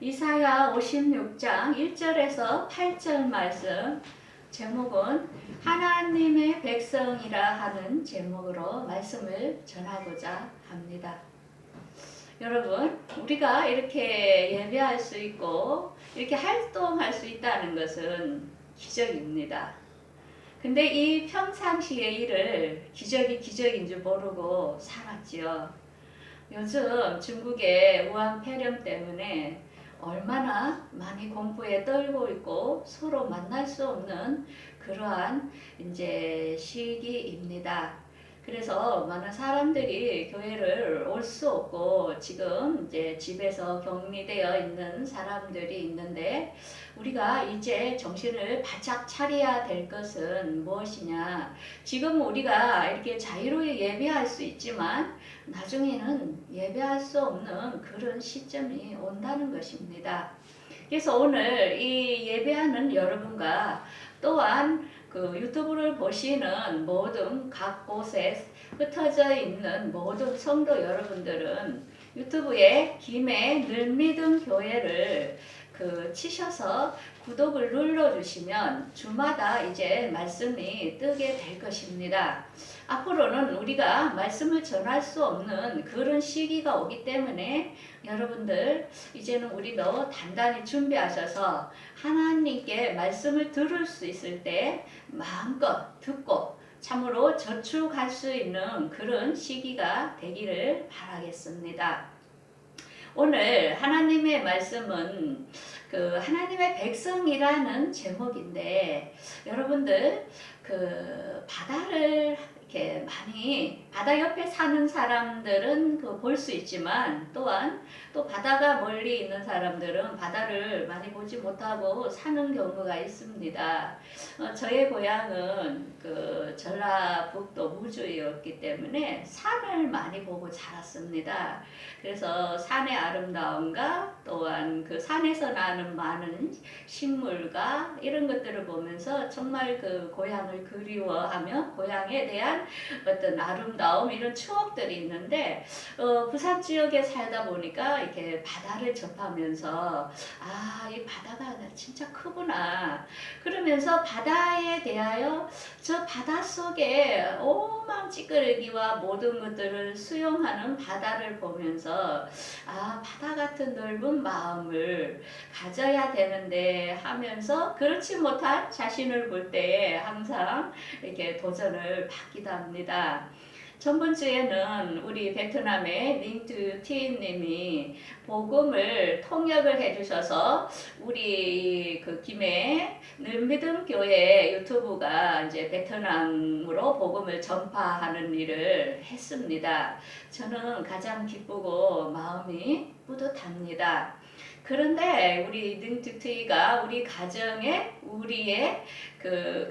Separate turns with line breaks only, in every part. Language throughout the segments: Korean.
이사야 56장 1절에서 8절 말씀 제목은 하나님의 백성이라 하는 제목으로 말씀을 전하고자 합니다. 여러분, 우리가 이렇게 예배할 수 있고 이렇게 활동할 수 있다는 것은 기적입니다. 근데 이 평상시의 일을 기적이 기적인 줄 모르고 살았지요. 요즘 중국의 우한 폐렴 때문에 얼마나 많이 공포에 떨고 있고 서로 만날 수 없는 그러한 이제 시기입니다. 그래서 많은 사람들이 교회를 올 수 없고 지금 이제 집에서 격리되어 있는 사람들이 있는데 우리가 이제 정신을 바짝 차려야 될 것은 무엇이냐? 지금 우리가 이렇게 자유로이 예배할 수 있지만 나중에는 예배할 수 없는 그런 시점이 온다는 것입니다. 그래서 오늘 이 예배하는 여러분과 또한 그 유튜브를 보시는 모든 각 곳에 흩어져 있는 모든 성도 여러분들은 유튜브에 김해 늘믿음 교회를 치셔서 구독을 눌러주시면 주마다 이제 말씀이 뜨게 될 것입니다. 앞으로는 우리가 말씀을 전할 수 없는 그런 시기가 오기 때문에 여러분들 이제는 우리도 단단히 준비하셔서 하나님께 말씀을 들을 수 있을 때 마음껏 듣고 참으로 저축할 수 있는 그런 시기가 되기를 바라겠습니다. 오늘 하나님의 말씀은 하나님의 백성이라는 제목인데 여러분들 바다를 이렇게 많이 바다 옆에 사는 사람들은 볼 수 있지만 또한 또 바다가 멀리 있는 사람들은 바다를 많이 보지 못하고 사는 경우가 있습니다. 저의 고향은 전라북도 무주였기 때문에 산을 많이 보고 자랐습니다. 그래서 산의 아름다움과 또한 그 산에서 나는 많은 식물과 이런 것들을 보면서 정말 그 고향을 그리워하며 고향에 대한 어떤 아름다움 이런 추억들이 있는데 부산 지역에 살다 보니까 이렇게 바다를 접하면서 이 바다가 진짜 크구나 그러면서 바다에 대하여 저 바다 속에 오만 찌끄러기와 모든 것들을 수용하는 바다를 보면서 바다 같은 넓은 마음을 가져야 되는데 하면서 그렇지 못한 자신을 볼 때에 항상 이렇게 도전을 받기도 합니다. 전번주에는 우리 베트남의 링트 티님이 복음을 통역을 해주셔서 우리 김해 늘믿음 교회 유튜브가 이제 베트남으로 복음을 전파하는 일을 했습니다. 저는 가장 기쁘고 마음이 뿌듯합니다. 그런데 우리 링트트이가 우리 가정에 우리의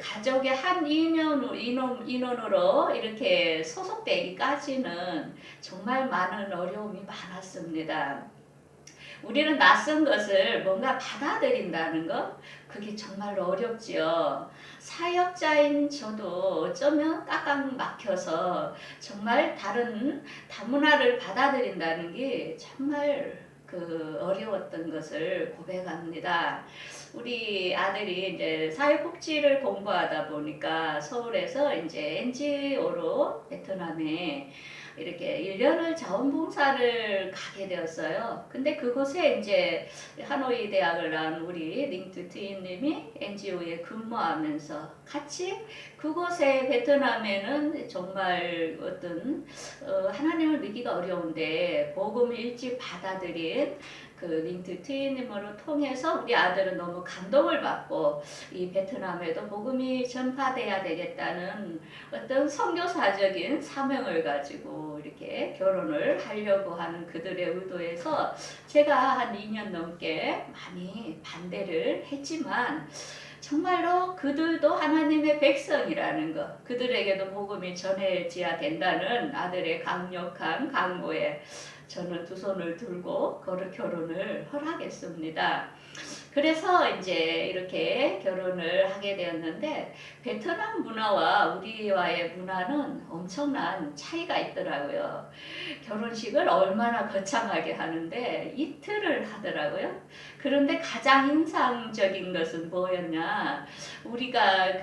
가족의 한 인원으로 이렇게 소속되기까지는 정말 많은 어려움이 많았습니다. 우리는 낯선 것을 뭔가 받아들인다는 것 그게 정말 어렵지요. 사역자인 저도 어쩌면 꽉꽉 막혀서 정말 다른 다문화를 받아들인다는 게 정말 어려웠던 것을 고백합니다. 우리 아들이 이제 사회복지를 공부하다 보니까 서울에서 이제 NGO로 베트남에 이렇게 1년을 자원봉사를 가게 되었어요. 근데 그곳에 이제 하노이 대학을 나온 우리 링트 트인님이 NGO에 근무하면서 같이 그곳에 베트남에는 정말 어떤 하나님을 믿기가 어려운데 복음을 일찍 받아들인 링트 트윈님으로 통해서 우리 아들은 너무 감동을 받고 이 베트남에도 복음이 전파돼야 되겠다는 어떤 선교사적인 사명을 가지고 이렇게 결혼을 하려고 하는 그들의 의도에서 제가 한 2년 넘게 많이 반대를 했지만 정말로 그들도 하나님의 백성이라는 것, 그들에게도 복음이 전해져야 된다는 아들의 강력한 강구에 저는 두 손을 들고 결혼을 허락했습니다. 그래서 이제 이렇게 결혼을 하게 되었는데 베트남 문화와 우리와의 문화는 엄청난 차이가 있더라고요. 결혼식을 얼마나 거창하게 하는데 이틀을 하더라고요. 그런데 가장 인상적인 것은 뭐였냐? 우리가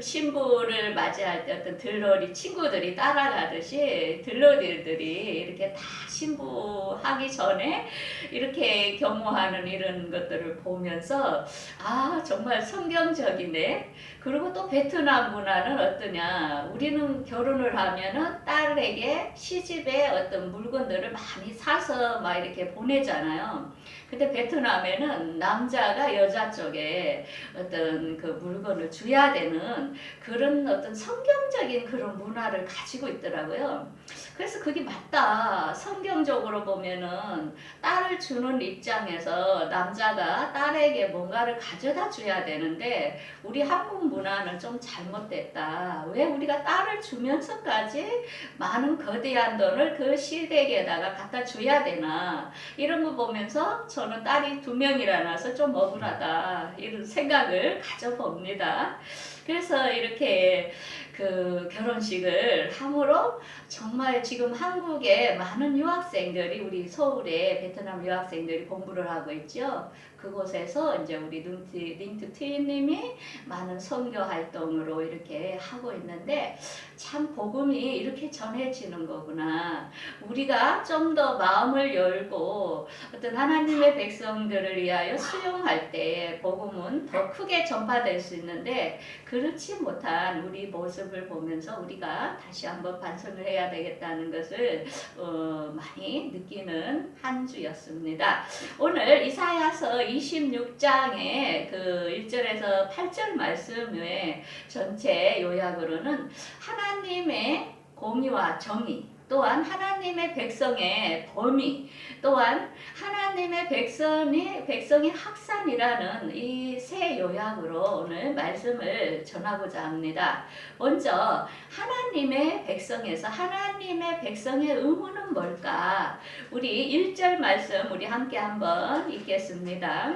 신부를 맞이할 때 어떤 들러리 친구들이 따라가듯이 들러리들이 이렇게 다 신부하기 전에 이렇게 경호하는 이런 것들을 보면서 아 정말 성경적이네. 그리고 또 베트남 문화는 어떠냐? 우리는 결혼을 하면은 딸에게 시집에 어떤 물건들을 많이 사서 막 이렇게 보내잖아요. 근데 베트남에는 남자가 여자 쪽에 어떤 그 물건을 줘야 되는 그런 어떤 성경적인 그런 문화를 가지고 있더라고요. 그래서 그게 맞다. 성경적으로 보면은 딸을 주는 입장에서 남자가 딸에게 뭔가를 가져다 줘야 되는데 우리 한국 문화는 좀 잘못됐다. 왜 우리가 딸을 주면서까지 많은 거대한 돈을 그 시댁에다가 갖다 줘야 되나. 이런 거 보면서 저는 딸이 2명이라서 좀 억울하다. 이런 생각을 가져봅니다. 그래서 이렇게 그 결혼식을 함으로 정말 지금 한국에 많은 유학생들이 우리 서울에 베트남 유학생들이 공부를 하고 있죠. 그곳에서 이제 우리 링트 트위님이 많은 선교 활동으로 이렇게 하고 있는데 참 복음이 이렇게 전해지는 거구나. 우리가 좀 더 마음을 열고 어떤 하나님의 백성들을 위하여 수용할 때 복음은 더 크게 전파될 수 있는데 그렇지 못한 우리 모습을 보면서 우리가 다시 한번 반성을 해야 되겠다는 것을 많이 느끼는 한 주였습니다. 오늘 이사야서 26장의 그 1절에서 8절 말씀의 전체 요약으로는 하나님의 공의와 정의 또한 하나님의 백성의 범위 또한 하나님의 백성의 확산이라는 이 세 요약으로 오늘 말씀을 전하고자 합니다. 먼저 하나님의 백성에서 하나님의 백성의 의무는 뭘까? 우리 1절 말씀 우리 함께 한번 읽겠습니다.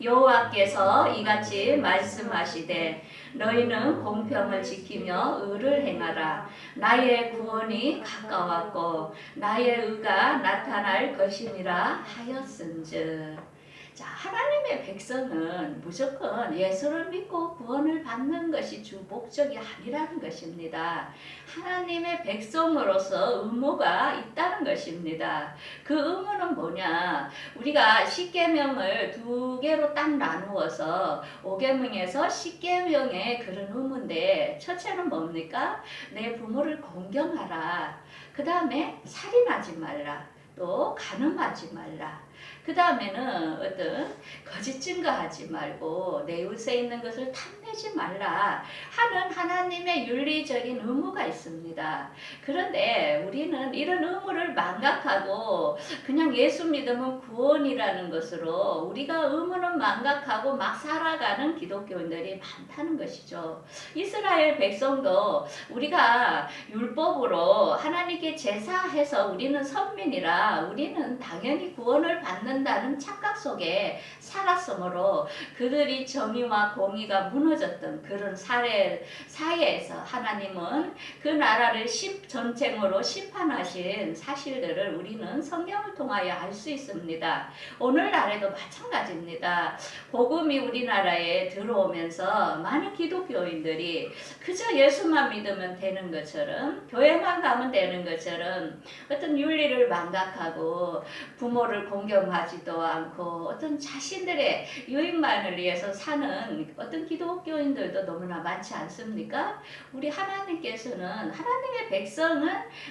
여호와께서 이같이 말씀하시되 너희는 공평을 지키며 의를 행하라. 나의 구원이 가까웠고 나의 의가 나타날 것이니라 하였은즉. 자, 하나님의 백성은 무조건 예수를 믿고 구원을 받는 것이 주 목적이 아니라는 것입니다. 하나님의 백성으로서 의무가 있다는 것입니다. 그 의무는 뭐냐? 우리가 십계명을 2개로 딱 나누어서 5계명에서 10계명의 그런 의무인데 첫째는 뭡니까? 내 부모를 공경하라. 그 다음에 살인하지 말라. 또 간음하지 말라. 그 다음에는 어떤 거짓 증거하지 말고 내 이웃에 있는 것을 탐내지 말라 하는 하나님의 윤리적인 의무가 있습니다. 그런데 우리는 이런 의무를 망각하고 그냥 예수 믿으면 구원이라는 것으로 우리가 의무는 망각하고 막 살아가는 기독교인들이 많다는 것이죠. 이스라엘 백성도 우리가 율법으로 하나님께 제사해서 우리는 선민이라 우리는 당연히 구원을 받는다는 착각 속에 살았으므로 그들이 정의와 공의가 무너졌던 그런 사회에서 하나님은 그 나라를 전쟁으로 심판하신 사실들을 우리는 성경을 통하여 알 수 있습니다. 오늘날에도 마찬가지입니다. 복음이 우리나라에 들어오면서 많은 기독교인들이 그저 예수만 믿으면 되는 것처럼 교회만 가면 되는 것처럼 어떤 윤리를 망각하고 부모를 공경하지도 않고 어떤 자신들의 유익만을 위해서 사는 어떤 기독교인들도 너무나 많지 않습니까? 우리 하나님께서는 하나님의 백성은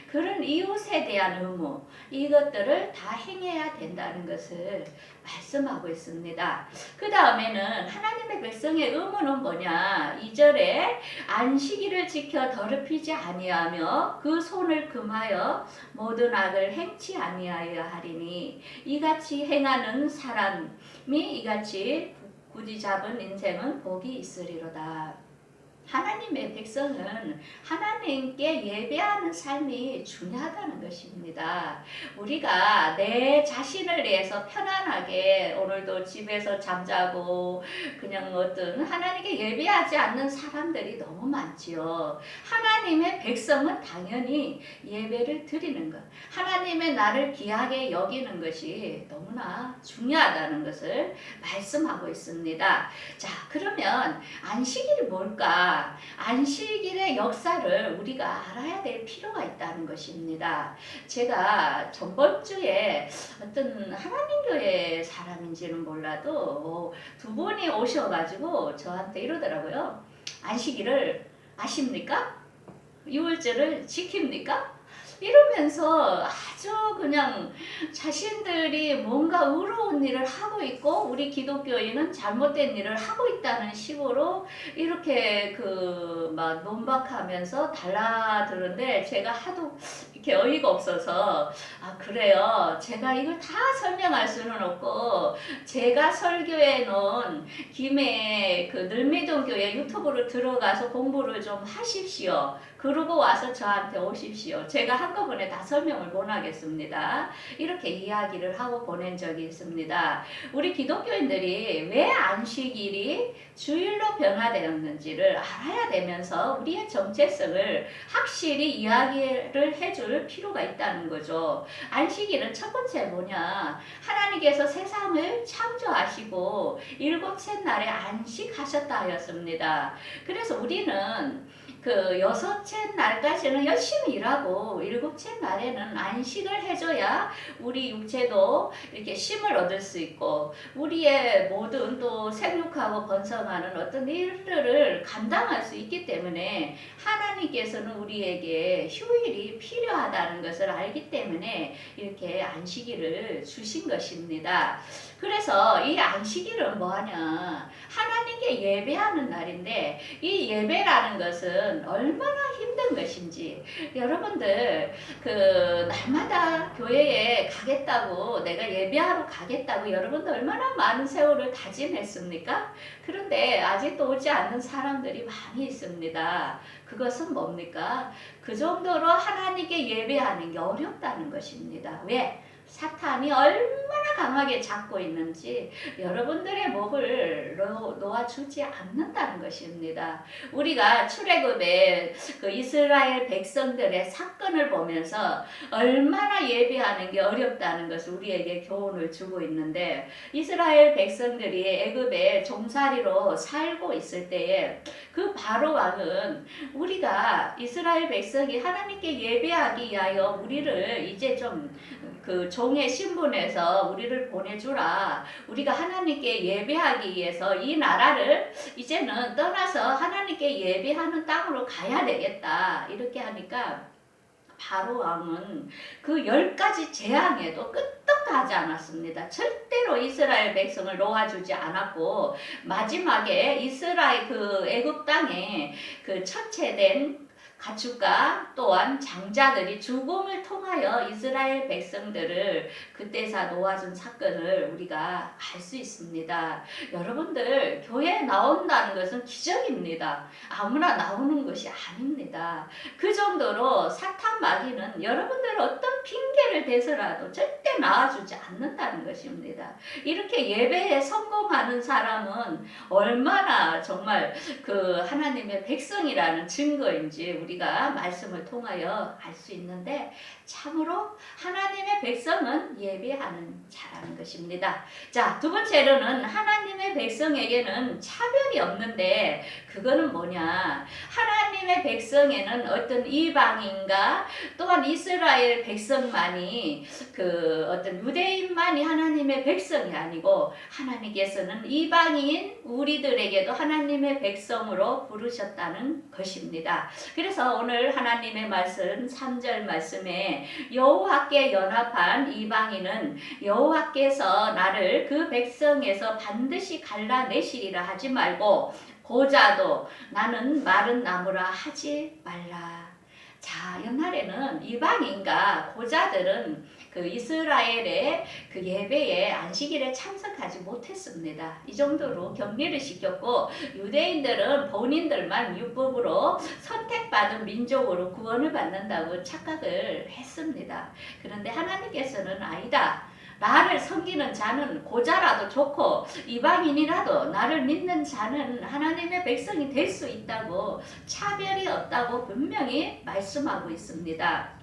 그런 이웃에 대한 의무 이것들을 다 행해야 된다는 것을 말씀하고 있습니다. 그 다음에는 하나님의 백성의 의무는 뭐냐? 2절에 안식일을 지켜 더럽히지 아니하며 그 손을 금하여 모든 악을 행치 아니하여 하리니 이같이 행하는 사람이 이같이 굳이 잡은 인생은 복이 있으리로다. 하나님의 백성은 하나님께 예배하는 삶이 중요하다는 것입니다. 우리가 내 자신을 위해서 편안하게 오늘도 집에서 잠자고 그냥 어떤 하나님께 예배하지 않는 사람들이 너무 많지요. 하나님의 백성은 당연히 예배를 드리는 것, 하나님의 나를 귀하게 여기는 것이 너무나 중요하다는 것을 말씀하고 있습니다. 자, 그러면 안식일이 뭘까? 안식일의 역사를 우리가 알아야 될 필요가 있다는 것입니다. 제가 전번 주에 어떤 하나님교회 사람인지는 몰라도 두 분이 오셔가지고 저한테 이러더라고요. 안식일을 아십니까? 유월절을 지킵니까? 이러면서 아주 그냥 자신들이 뭔가 의로운 일을 하고 있고 우리 기독교인은 잘못된 일을 하고 있다는 식으로 이렇게 막 논박하면서 달라드는데 제가 하도 이렇게 어이가 없어서 그래요. 제가 이걸 다 설명할 수는 없고 제가 설교해 놓은 김해 늘미동교회 유튜브를 들어가서 공부를 좀 하십시오. 그러고 와서 저한테 오십시오. 제가 한꺼번에 다 설명을 못 하겠습니다. 이렇게 이야기를 하고 보낸 적이 있습니다. 우리 기독교인들이 왜 안식일이 주일로 변화되었는지를 알아야 되면서 우리의 정체성을 확실히 이야기를 해줄 필요가 있다는 거죠. 안식일은 첫 번째 뭐냐? 하나님께서 세상을 창조하시고 일곱째 날에 안식하셨다 하였습니다. 그래서 우리는 여섯째 날까지는 열심히 일하고 일곱째 날에는 안식을 해줘야 우리 육체도 이렇게 쉼을 얻을 수 있고 우리의 모든 또 생육하고 번성하는 어떤 일들을 감당할 수 있기 때문에 하나님께서는 우리에게 휴일이 필요하다는 것을 알기 때문에 이렇게 안식일을 주신 것입니다. 그래서 이 안식일은 뭐하냐? 하나님께 예배하는 날인데 이 예배라는 것은 얼마나 힘든 것인지 여러분들 날마다 교회에 가겠다고 내가 예배하러 가겠다고 여러분들 얼마나 많은 세월을 다짐했습니까? 그런데 아직도 오지 않는 사람들이 많이 있습니다. 그것은 뭡니까? 그 정도로 하나님께 예배하는 게 어렵다는 것입니다. 왜? 사탄이 얼마나 강하게 잡고 있는지 여러분들의 목을 놓아주지 않는다는 것입니다. 우리가 출애굽의 이스라엘 백성들의 사건을 보면서 얼마나 예배하는 게 어렵다는 것을 우리에게 교훈을 주고 있는데 이스라엘 백성들이 애굽에 종살이로 살고 있을 때에 그 바로 왕은 우리가 이스라엘 백성이 하나님께 예배하기 위하여 우리를 이제 좀 종의 신분에서 우리를 보내주라. 우리가 하나님께 예배하기 위해서 이 나라를 이제는 떠나서 하나님께 예배하는 땅으로 가야 되겠다. 이렇게 하니까 바로 왕은 10가지 재앙에도 끄떡하지 않았습니다. 절대로 이스라엘 백성을 놓아주지 않았고 마지막에 이스라엘 애굽 땅에 처체된 가축과 또한 장자들이 죽음을 통하여 이스라엘 백성들을 그때사 놓아준 사건을 우리가 알 수 있습니다. 여러분들 교회에 나온다는 것은 기적입니다. 아무나 나오는 것이 아닙니다. 그 정도로 사탄 마귀는 여러분들 어떤 핑계를 대서라도 절대 나와주지 않는다는 것입니다. 이렇게 예배에 성공하는 사람은 얼마나 정말 하나님의 백성이라는 증거인지 우리가 말씀을 통하여 알 수 있는데 참으로 하나님의 백성은 예배하는 자라는 것입니다. 자, 두 번째로는 하나님의 백성에게는 차별이 없는데 그거는 뭐냐? 하나님의 백성에는 어떤 이방인과 또한 이스라엘 백성만이 어떤 유대인만이 하나님의 백성이 아니고 하나님께서는 이방인 우리들에게도 하나님의 백성으로 부르셨다는 것입니다. 그래서 오늘 하나님의 말씀 3절 말씀에 여호와께 연합한 이방인은 여호와께서 나를 그 백성에서 반드시 갈라내시리라 하지 말고 고자도 나는 마른 나무라 하지 말라. 자, 옛날에는 이방인과 고자들은 그 이스라엘의 그 예배에 안식일에 참석하지 못했습니다. 이 정도로 격리를 시켰고 유대인들은 본인들만 율법으로 선택받은 민족으로 구원을 받는다고 착각을 했습니다. 그런데 하나님께서는 아니다. 나를 섬기는 자는 고자라도 좋고 이방인이라도 나를 믿는 자는 하나님의 백성이 될 수 있다고 차별이 없다고 분명히 말씀하고 있습니다.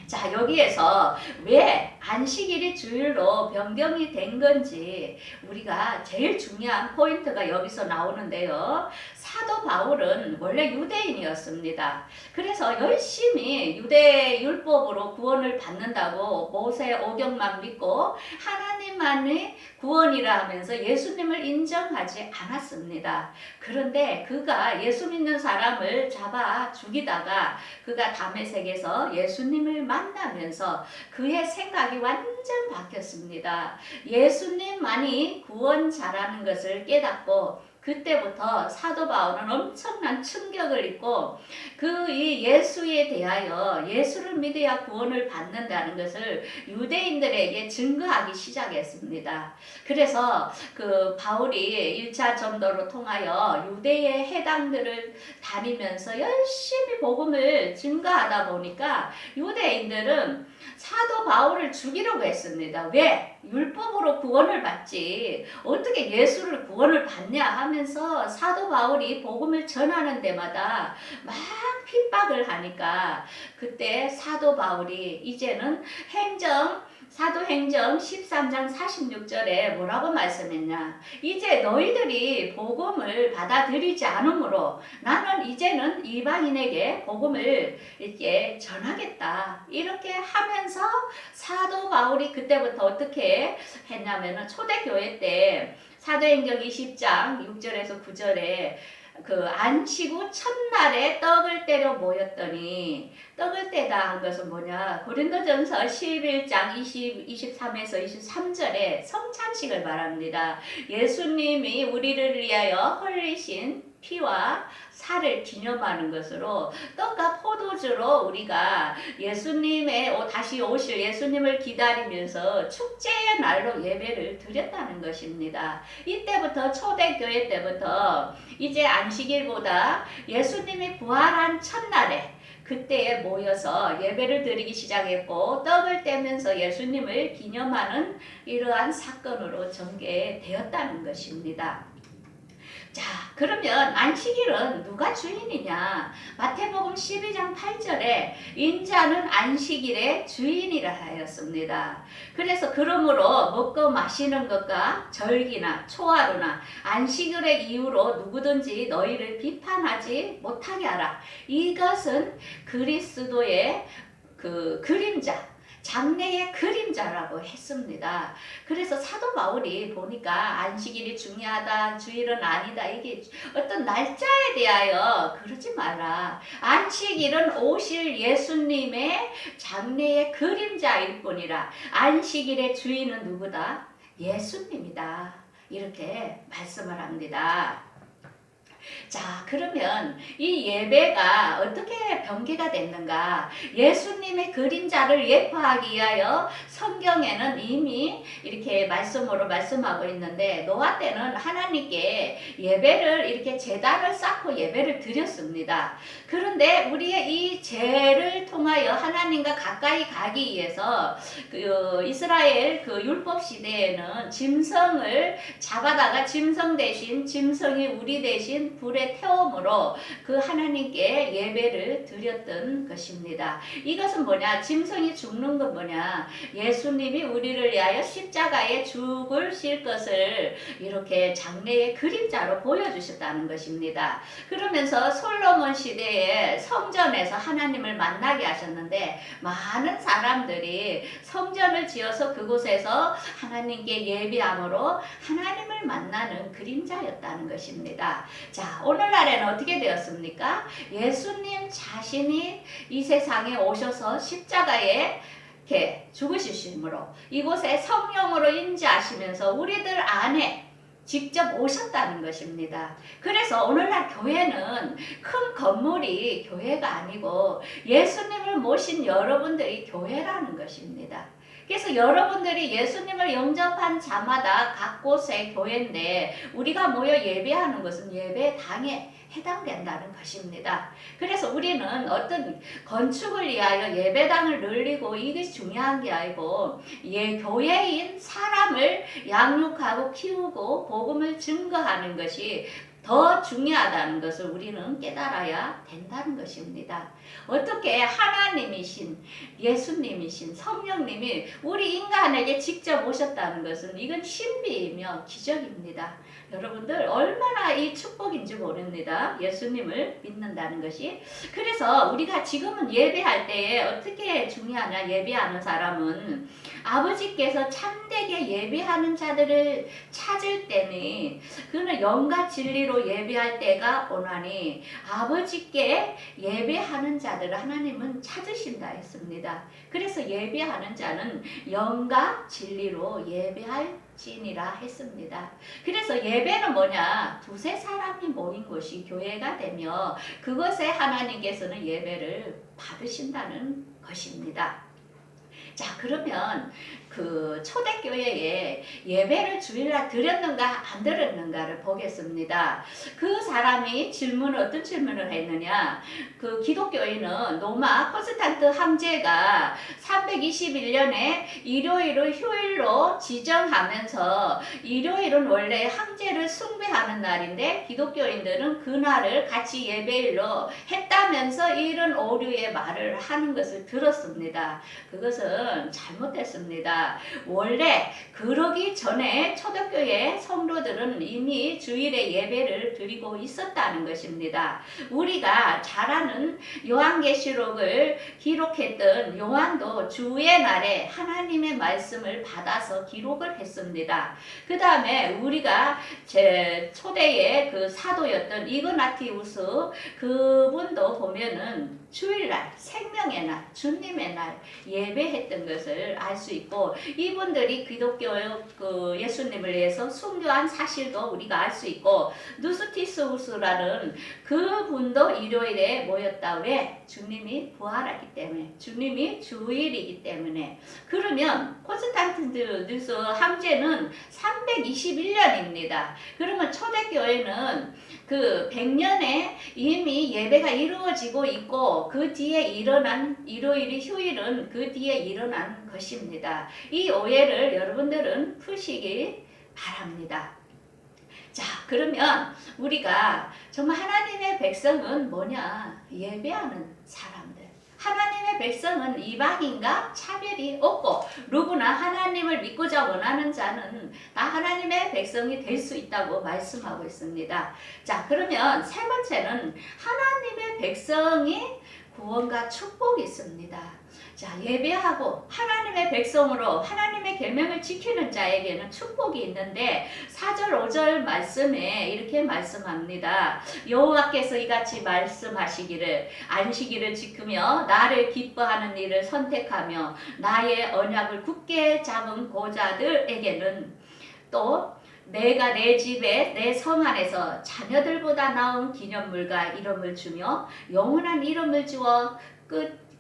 자, 여기에서 왜 안식일이 주일로 변경이 된 건지 우리가 제일 중요한 포인트가 여기서 나오는데요. 사도 바울은 원래 유대인이었습니다. 그래서 열심히 유대 율법으로 구원을 받는다고 모세 오경만 믿고 하나님만이 구원이라 하면서 예수님을 인정하지 않았습니다. 그런데 그가 예수 믿는 사람을 잡아 죽이다가 그가 다메섹에서 예수님을 만나면서 그의 생각이 완전 바뀌었습니다. 예수님만이 구원자라는 것을 깨닫고 그때부터 사도 바울은 엄청난 충격을 입고 그 이 예수에 대하여 예수를 믿어야 구원을 받는다는 것을 유대인들에게 증거하기 시작했습니다. 그래서 그 바울이 1차 전도로 통하여 유대의 해당들을 다니면서 열심히 복음을 증거하다 보니까 유대인들은 사도 바울을 죽이려고 했습니다. 왜? 율법으로 구원을 받지 어떻게 예수를 구원을 받냐 하면서 사도 바울이 복음을 전하는 데마다 막 핍박을 하니까 그때 사도 바울이 이제는 사도행전 13장 46절에 뭐라고 말씀했냐? 이제 너희들이 복음을 받아들이지 않으므로 나는 이제는 이방인에게 복음을 이렇게 전하겠다. 이렇게 하면서 사도 바울이 그때부터 어떻게 했냐면은 초대교회 때 사도행전 20장 6절에서 9절에 그 안식 후 첫날에 떡을 떼려 모였더니 떡을 떼다 한 것은 뭐냐? 고린도전서 11장 23에서 23절에 성찬식을 말합니다. 예수님이 우리를 위하여 흘리신 피와 살을 기념하는 것으로 떡과 포도주로 우리가 예수님의 다시 오실 예수님을 기다리면서 축제의 날로 예배를 드렸다는 것입니다. 이때부터 초대교회 때부터 이제 안식일보다 예수님이 부활한 첫날에 그때에 모여서 예배를 드리기 시작했고 떡을 떼면서 예수님을 기념하는 이러한 사건으로 전개되었다는 것입니다. 자, 그러면 안식일은 누가 주인이냐? 마태복음 12장 8절에 인자는 안식일의 주인이라 하였습니다. 그래서 그러므로 먹고 마시는 것과 절기나 초하루나 안식일의 이유로 누구든지 너희를 비판하지 못하게 하라. 이것은 그리스도의 그 그림자, 장래의 그림자라고 했습니다. 그래서 사도 바울이 보니까 안식일이 중요하다, 주일은 아니다, 이게 어떤 날짜에 대하여 그러지 마라. 안식일은 오실 예수님의 장래의 그림자일 뿐이라. 안식일의 주인은 누구다? 예수님이다. 이렇게 말씀을 합니다. 자, 그러면 이 예배가 어떻게 변개가 됐는가? 예수님의 그림자를 예표하기 위하여 성경에는 이미 이렇게 말씀으로 말씀하고 있는데 노아 때는 하나님께 예배를 이렇게 제단을 쌓고 예배를 드렸습니다. 그런데 우리의 이 죄를 통하여 하나님과 가까이 가기 위해서 그 이스라엘 그 율법 시대에는 짐승을 잡아다가 짐승이 우리 대신 불에 태움으로 그 하나님께 예배를 드렸던 것입니다. 이것은 뭐냐? 짐승이 죽는 건 뭐냐? 예수님이 우리를 위하여 십자가에 죽으실 것을 이렇게 장래의 그림자로 보여주셨다는 것입니다. 그러면서 솔로몬 시대에 성전에서 하나님을 만나게 하셨는데 많은 사람들이 성전을 지어서 그곳에서 하나님께 예배함으로 하나님을 만나는 그림자였다는 것입니다. 자, 오늘날에는 어떻게 되었습니까? 예수님 자신이 이 세상에 오셔서 십자가에 이렇게 죽으시심으로 이곳에 성령으로 임재하시면서 우리들 안에 직접 오셨다는 것입니다. 그래서 오늘날 교회는 큰 건물이 교회가 아니고 예수님을 모신 여러분들이 교회라는 것입니다. 그래서 여러분들이 예수님을 영접한 자마다 각 곳의 교회인데 우리가 모여 예배하는 것은 예배당에 해당된다는 것입니다. 그래서 우리는 어떤 건축을 위하여 예배당을 늘리고 이게 중요한 게 아니고 교회인 사람을 양육하고 키우고 복음을 증거하는 것이 더 중요하다는 것을 우리는 깨달아야 된다는 것입니다. 어떻게 하나님이신 예수님이신 성령님이 우리 인간에게 직접 오셨다는 것은 이건 신비이며 기적입니다. 여러분들 얼마나 이 축복인지 모릅니다. 예수님을 믿는다는 것이. 그래서 우리가 지금은 예배할 때에 어떻게 중요하냐. 예배하는 사람은 아버지께서 참되게 예배하는 자들을 찾을 때니 그는 영과 진리로 예배할 때가 오나니 아버지께 예배하는 자들을 하나님은 찾으신다 했습니다. 그래서 예배하는 자는 영과 진리로 예배할 지니라 했습니다. 그래서 예배는 뭐냐? 두세 사람이 모인 곳이 교회가 되며 그것에 하나님께서는 예배를 받으신다는 것입니다. 자, 그러면 그 초대교회에 예배를 주일날 드렸는가 안 드렸는가를 보겠습니다. 그 사람이 어떤 질문을 했느냐. 그 기독교인은 로마 콘스탄트 황제가 321년에 일요일을 휴일로 지정하면서 일요일은 원래 황제를 숭배하는 날인데 기독교인들은 그날을 같이 예배일로 했다면서 이런 오류의 말을 하는 것을 들었습니다. 그것은 잘못됐습니다. 원래 그러기 전에 초대교회 성도들은 이미 주일에 예배를 드리고 있었다는 것입니다. 우리가 잘 아는 요한계시록을 기록했던 요한도 주의 날에 하나님의 말씀을 받아서 기록을 했습니다. 그 다음에 우리가 제 초대의 그 사도였던 이그나티우스 그분도 보면은 주일날, 생명의 날, 주님의 날 예배했던 것을 알 수 있고 이분들이 기독교 그 예수님을 위해서 순교한 사실도 우리가 알 수 있고 누스티스우스라는 그분도 일요일에 모였다. 왜? 주님이 부활하기 때문에 주님이 주일이기 때문에. 그러면 콘스탄티누스 황제는 321년입니다. 그러면 초대교회는 그 100년에 이미 예배가 이루어지고 있고 그 뒤에 일어난 일요일이 휴일은 그 뒤에 일어난 것입니다. 이 오해를 여러분들은 푸시기 바랍니다. 자, 그러면 우리가 정말 하나님의 백성은 뭐냐? 예배하는 사람들. 하나님의 백성은 이방인과 차별이 없고 누구나 하나님을 믿고자 원하는 자는 다 하나님의 백성이 될 수 있다고 말씀하고 있습니다. 자, 그러면 세 번째는 하나님의 백성이 구원과 축복이 있습니다. 자, 예배하고 하나님의 백성으로 하나님의 계명을 지키는 자에게는 축복이 있는데 4절 5절 말씀에 이렇게 말씀합니다. 여호와께서 이같이 말씀하시기를 안식일을 지키며 나를 기뻐하는 일을 선택하며 나의 언약을 굳게 잡은 고자들에게는 또 내가 내 집에 내 성 안에서 자녀들보다 나은 기념물과 이름을 주며 영원한 이름을 주어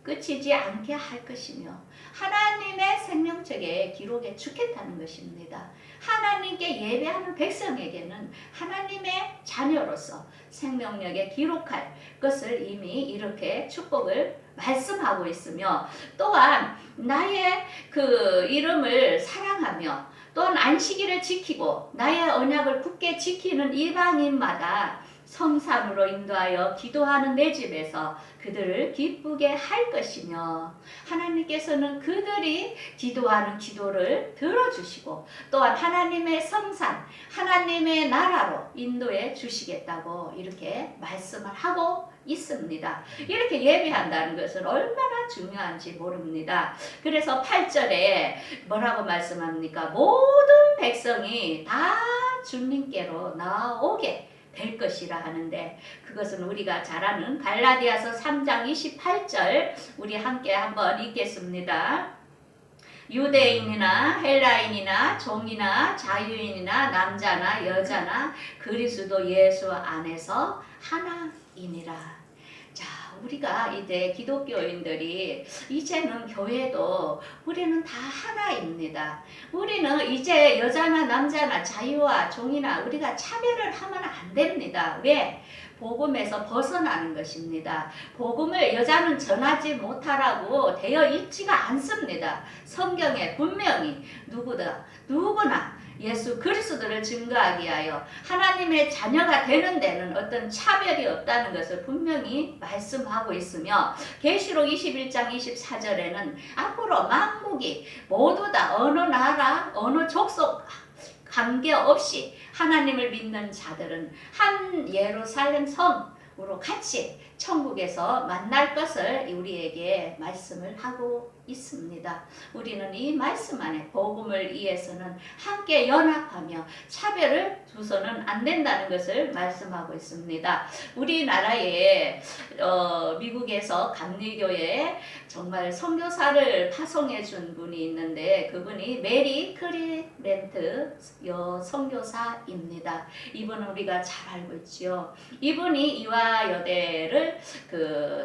끝이지 않게 할 것이며 하나님의 생명책에 기록해 주겠다는 것입니다. 하나님께 예배하는 백성에게는 하나님의 자녀로서 생명력에 기록할 것을 이미 이렇게 축복을 말씀하고 있으며 또한 나의 그 이름을 사랑하며 또한 안식일을 지키고 나의 언약을 굳게 지키는 이방인마다 성산으로 인도하여 기도하는 내 집에서 그들을 기쁘게 할 것이며 하나님께서는 그들이 기도하는 기도를 들어주시고 또한 하나님의 성산, 하나님의 나라로 인도해 주시겠다고 이렇게 말씀을 하고 있습니다. 이렇게 예배한다는 것은 얼마나 중요한지 모릅니다. 그래서 8절에 뭐라고 말씀합니까? 모든 백성이 다 주님께로 나오게 될 것이라 하는데 그것은 우리가 잘 아는 갈라디아서 3장 28절 우리 함께 한번 읽겠습니다. 유대인이나 헬라인이나 종이나 자유인이나 남자나 여자나 그리스도 예수 안에서 하나이니라. 자, 우리가 이제 기독교인들이 이제는 교회도 우리는 다 하나입니다. 우리는 이제 여자나 남자나 자유와 종이나 우리가 차별을 하면 안 됩니다. 왜? 복음에서 벗어나는 것입니다. 복음을 여자는 전하지 못하라고 되어 있지가 않습니다. 성경에 분명히 누구나 예수 그리스도를 증거하기 위하여 하나님의 자녀가 되는 데는 어떤 차별이 없다는 것을 분명히 말씀하고 있으며 계시록 21장 24절에는 앞으로 만국이 모두 다 어느 나라 어느 족속 관계없이 하나님을 믿는 자들은 한 예루살렘 성으로 같이 천국에서 만날 것을 우리에게 말씀을 하고 있습니다. 우리는 이 말씀 안에 복음을 위해서는 함께 연합하며 차별을 두서는 안 된다는 것을 말씀하고 있습니다. 우리나라에 미국에서 감리교에 정말 선교사를 파송해 준 분이 있는데 그분이 메리 크리렌트 선교사입니다. 이분은 우리가 잘 알고 있죠. 이분이 이화여대를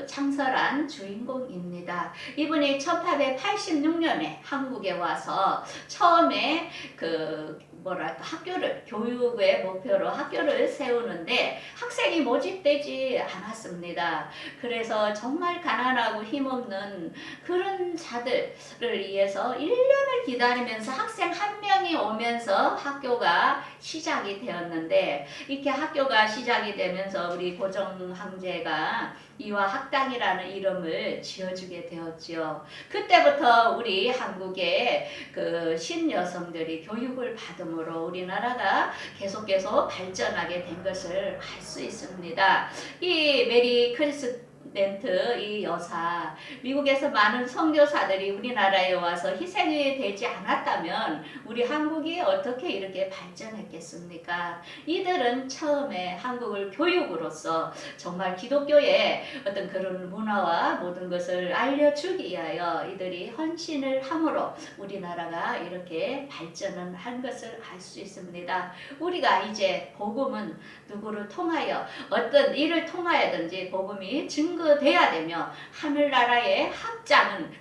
창설한 주인공입니다. 이분이 1886년에 한국에 와서 처음에 학교를 교육의 목표로 학교를 세우는데 학생이 모집되지 않았습니다. 그래서 정말 가난하고 힘없는 그런 자들을 위해서 1년을 기다리면서 학생 한 명이 오면서 학교가 시작이 되었는데 이렇게 학교가 시작이 되면서 우리 고종 황제가 이화학당이라는 이름을 지어주게 되었지요. 그때부터 우리 한국의 신여성들이 교육을 받음으로 우리나라가 계속 발전하게 된 것을 알 수 있습니다. 이 메리 크리스렌트 이 여사, 미국에서 많은 선교사들이 우리나라에 와서 희생이 되지 않았다면 우리 한국이 어떻게 이렇게 발전했겠습니까? 이들은 처음에 한국을 교육으로서 정말 기독교의 어떤 그런 문화와 모든 것을 알려주기 위하여 이들이 헌신을 함으로 우리나라가 이렇게 발전을 한 것을 알 수 있습니다. 우리가 이제 복음은 누구를 통하여 어떤 일을 통하여든지 복음이 증거돼야 되며 하늘나라의 확장은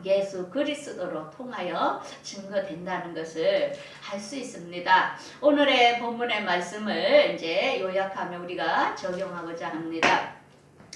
예수 그리스도로 통하여 증거된다는 것을 알 수 있습니다. 오늘의 본문의 말씀을 이제 요약하며 우리가 적용하고자 합니다.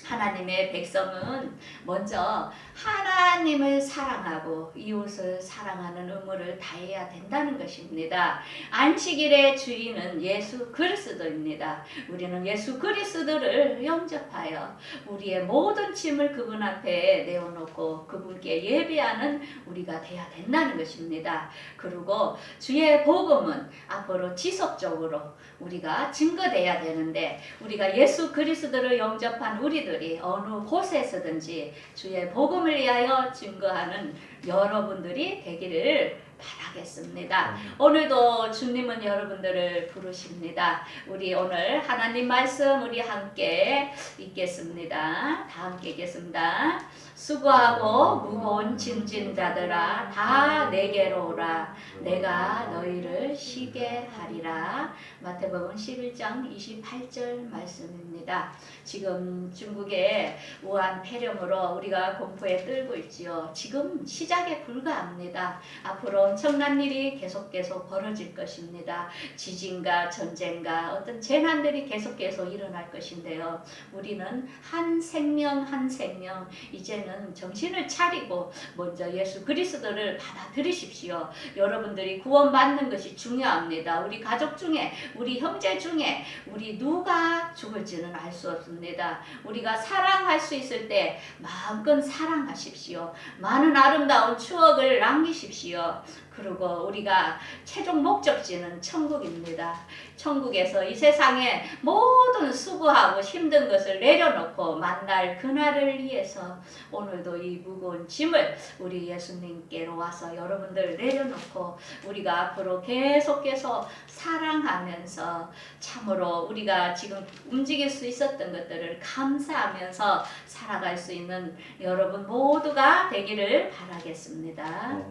하나님의 백성은 먼저 하나님을 사랑하고 이웃을 사랑하는 의무를 다해야 된다는 것입니다. 안식일의 주인은 예수 그리스도입니다. 우리는 예수 그리스도를 영접하여 우리의 모든 짐을 그분 앞에 내어놓고 그분께 예배하는 우리가 돼야 된다는 것입니다. 그리고 주의 복음은 앞으로 지속적으로 우리가 증거돼야 되는데 우리가 예수 그리스도를 영접한 우리들이 어느 곳에서든지 주의 복음을 위하여 증거하는 여러분들이 되기를 바라겠습니다. 오늘도 주님은 여러분들을 부르십니다. 우리 오늘 하나님 말씀 우리 함께 읽겠습니다. 다 함께 읽겠습니다. 수고하고 무거운 짐진 자들아 다 내게로 오라. 내가 너희를 쉬게 하리라. 마태복음 11장 28절 말씀입니다. 지금 중국의 우한 폐렴으로 우리가 공포에 떨고 있지요. 지금 시작에 불과합니다. 앞으로 엄청난 일이 계속 벌어질 것입니다. 지진과 전쟁과 어떤 재난들이 계속 일어날 것인데요. 우리는 한 생명 한 생명 이제는 정신을 차리고 먼저 예수 그리스도를 받아들이십시오. 여러분들이 구원받는 것이 중요합니다. 우리 가족 중에 우리 형제 중에 우리 누가 죽을지는 알 수 없습니다. 우리가 사랑할 수 있을 때 마음껏 사랑하십시오. 많은 아름다운 추억을 남기십시오. 그리고 우리가 최종 목적지는 천국입니다. 천국에서 이 세상에 모든 수고하고 힘든 것을 내려놓고 만날 그날을 위해서 오늘도 이 무거운 짐을 우리 예수님께로 와서 여러분들 내려놓고 우리가 앞으로 계속해서 사랑하면서 참으로 우리가 지금 움직일 수 있었던 것들을 감사하면서 살아갈 수 있는 여러분 모두가 되기를 바라겠습니다.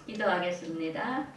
기도하겠습니다.